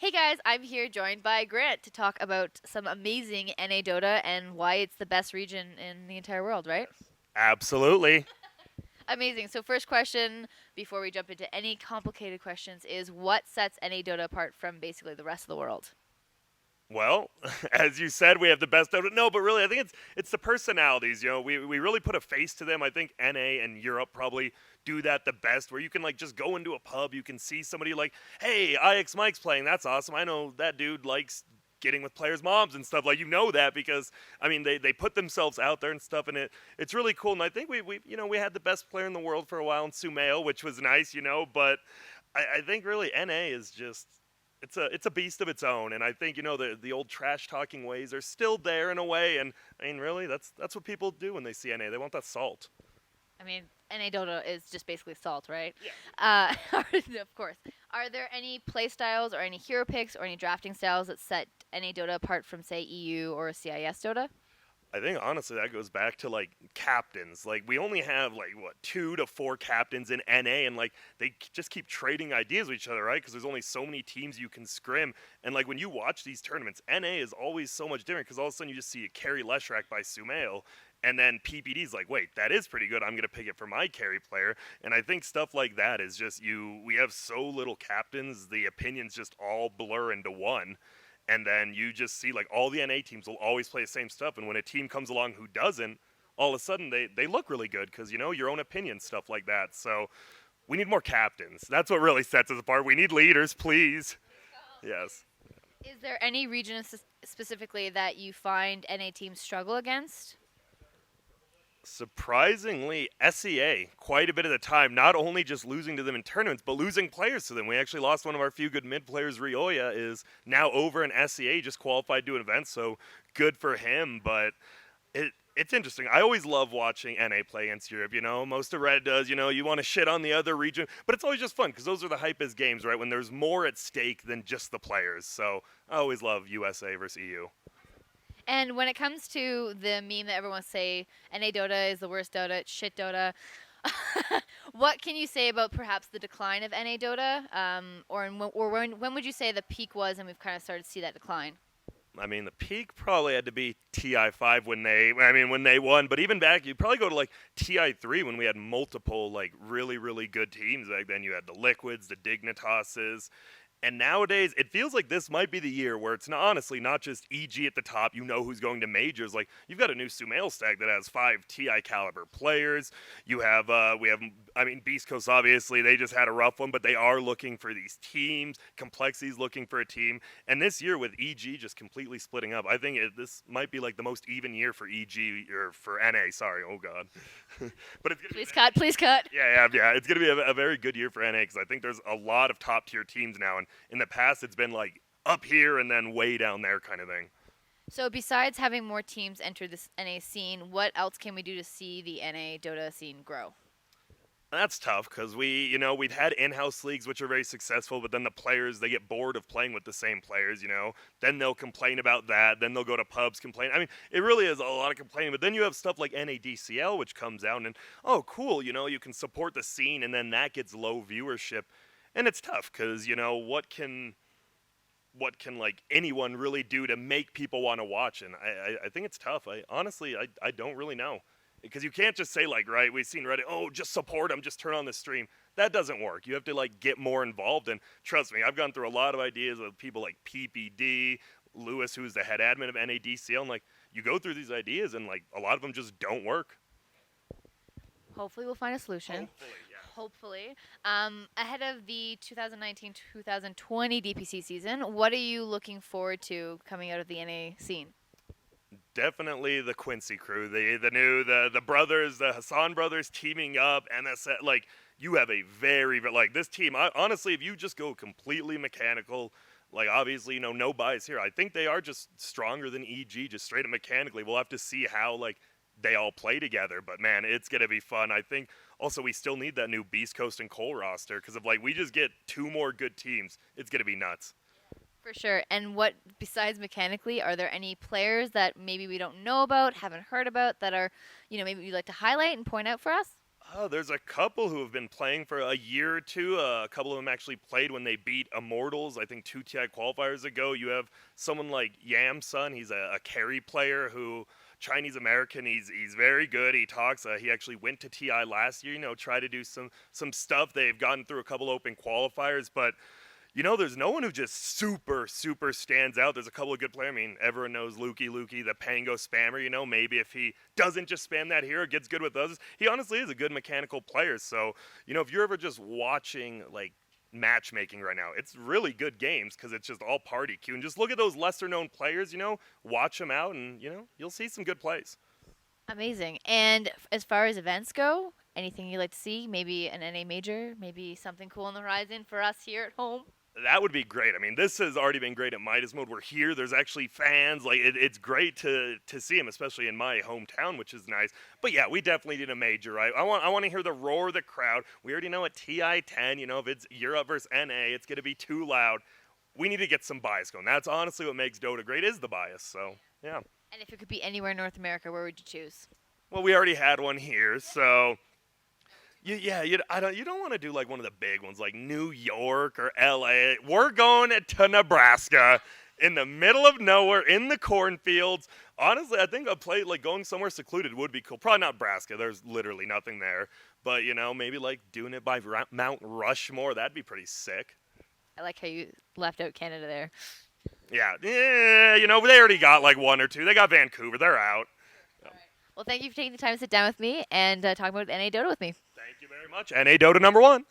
Hey guys, I'm here joined by Grant to talk about some amazing NA Dota and why it's the best region in the entire world, right? Absolutely. Amazing. So first question before we jump into any complicated questions is what sets NA Dota apart from basically the rest of the world? Well, as you said, we have the best Dota. No, but really, I think it's the personalities. We really put a face to them. I think NA and Europe probably do that the best, where you can like just go into a pub, you can see somebody like, hey, IX Mike's playing. That's awesome. I know that dude likes getting with players' moms and stuff. Like that because I mean they put themselves out there and stuff, and it's really cool. And I think we had the best player in the world for a while in Sumeo, which was nice, but I think really NA is just it's a beast of its own, and I think the old trash talking ways are still there in a way, and I mean really that's what people do when they see NA. They want that salt. I mean, NA Dota is just basically salt, right? Yeah. Of course. Are there any play styles or any hero picks or any drafting styles that set NA Dota apart from, say, EU or CIS Dota? I think honestly that goes back to like captains. Like we only have like what 2 to 4 captains in NA, and like just keep trading ideas with each other, right? Because there's only so many teams you can scrim, and like when you watch these tournaments, NA is always so much different because all of a sudden you just see a carry Leshrac by Sumail, and then PPD's like, wait, that is pretty good. I'm gonna pick it for my carry player, and I think stuff like that is just we have so little captains, the opinions just all blur into one. And then you just see like all the NA teams will always play the same stuff, and when a team comes along who doesn't, all of a sudden they look really good because your own opinion, stuff like that. So we need more captains. That's what really sets us apart. We need leaders, please. Yes. Is there any region specifically that you find NA teams struggle against? Surprisingly, SEA quite a bit of the time, not only just losing to them in tournaments, but losing players to them. We actually lost one of our few good mid players. Rioya is now over in SEA, just qualified to an event, so good for him. But it's interesting. I always love watching NA play against Europe. Most of Red does. You want to shit on the other region, but it's always just fun because those are the hypest games, right? When there's more at stake than just the players. So I always love USA versus EU. And when it comes to the meme that everyone say NA Dota is the worst Dota, it's shit Dota, what can you say about perhaps the decline of NA Dota? When would you say the peak was and we've kind of started to see that decline? I mean, the peak probably had to be TI5 when they won. But even back, you'd probably go to like TI3 when we had multiple like really really good teams. Back then, you had the Liquids, the Dignitoses. And nowadays, it feels like this might be the year where it's honestly not just EG at the top. You know who's going to majors. Like you've got a new Sumail stack that has 5 TI caliber players. Beast Coast obviously they just had a rough one, but they are looking for these teams. Complexity's looking for a team, and this year with EG just completely splitting up, I think this might be like the most even year for EG or for NA. Sorry, oh god, but it's Please cut. yeah. It's gonna be a very good year for NA because I think there's a lot of top tier teams now, and in the past it's been like up here and then way down there kind of thing. So besides having more teams enter this NA scene, what else can we do to see the NA Dota scene grow? That's tough because we'd had in-house leagues which are very successful, but then the players they get bored of playing with the same players. Then they'll complain about that. Then they'll go to pubs complain. I mean, it really is a lot of complaining. But then you have stuff like NADCL which comes out and oh cool, you can support the scene, and then that gets low viewership, and it's tough because what can like anyone really do to make people want to watch? And I think it's tough. I don't really know. Because you can't just say like, right, we've seen Reddit, oh, just support them, just turn on the stream. That doesn't work. You have to like get more involved. And trust me, I've gone through a lot of ideas with people like PPD, Lewis, who's the head admin of NADCL. And like, you go through these ideas and like a lot of them just don't work. Hopefully we'll find a solution. Hopefully, yeah. Hopefully. Ahead of the 2019-2020 DPC season, what are you looking forward to coming out of the NA scene? Definitely the Quincy crew, the brothers, the Hassan brothers teaming up, MSF. Like you have a very like this team. Honestly, if you just go completely mechanical, like obviously no bias here. I think they are just stronger than EG, just straight up mechanically. We'll have to see how like they all play together. But man, it's gonna be fun. I think also we still need that new Beast Coast and Cole roster because if like we just get 2 more good teams, it's gonna be nuts. For sure. And what, besides mechanically, are there any players that maybe we don't know about, haven't heard about, that are, maybe you'd like to highlight and point out for us? Oh, there's a couple who have been playing for a year or two. A couple of them actually played when they beat Immortals, I think 2 TI qualifiers ago. You have someone like Yamsun. He's a carry player who Chinese American. He's very good. He talks. He actually went to TI last year. Try to do some stuff. They've gotten through a couple open qualifiers, but there's no one who just super stands out. There's a couple of good players. I mean, everyone knows Lukey, the Pango spammer. Maybe if he doesn't just spam that hero, gets good with others, he honestly is a good mechanical player. So, if you're ever just watching, like, matchmaking right now, it's really good games because it's just all party queue. And just look at those lesser known players, watch them out, and, you'll see some good plays. Amazing. And as far as events go, anything you'd like to see? Maybe an NA major, maybe something cool on the horizon for us here at home? That would be great. I mean, this has already been great at Midas Mode. We're here. There's actually fans. Like, it's great to see them, especially in my hometown, which is nice. But yeah, we definitely need a major, right? I want to hear the roar of the crowd. We already know at TI-10, if it's Europe versus NA, it's going to be too loud. We need to get some bias going. That's honestly what makes Dota great, is the bias. So yeah. And if it could be anywhere in North America, where would you choose? Well, we already had one here, so. You don't want to do like one of the big ones like New York or LA. We're going to Nebraska in the middle of nowhere in the cornfields. Honestly, I think a play like going somewhere secluded would be cool. Probably not Nebraska. There's literally nothing there. But, maybe like doing it by Mount Rushmore. That'd be pretty sick. I like how you left out Canada there. Yeah, they already got like one or two. They got Vancouver. They're out. All right. Well, thank you for taking the time to sit down with me and talk about NA Dota with me. Thank you very much. NA Dota #1.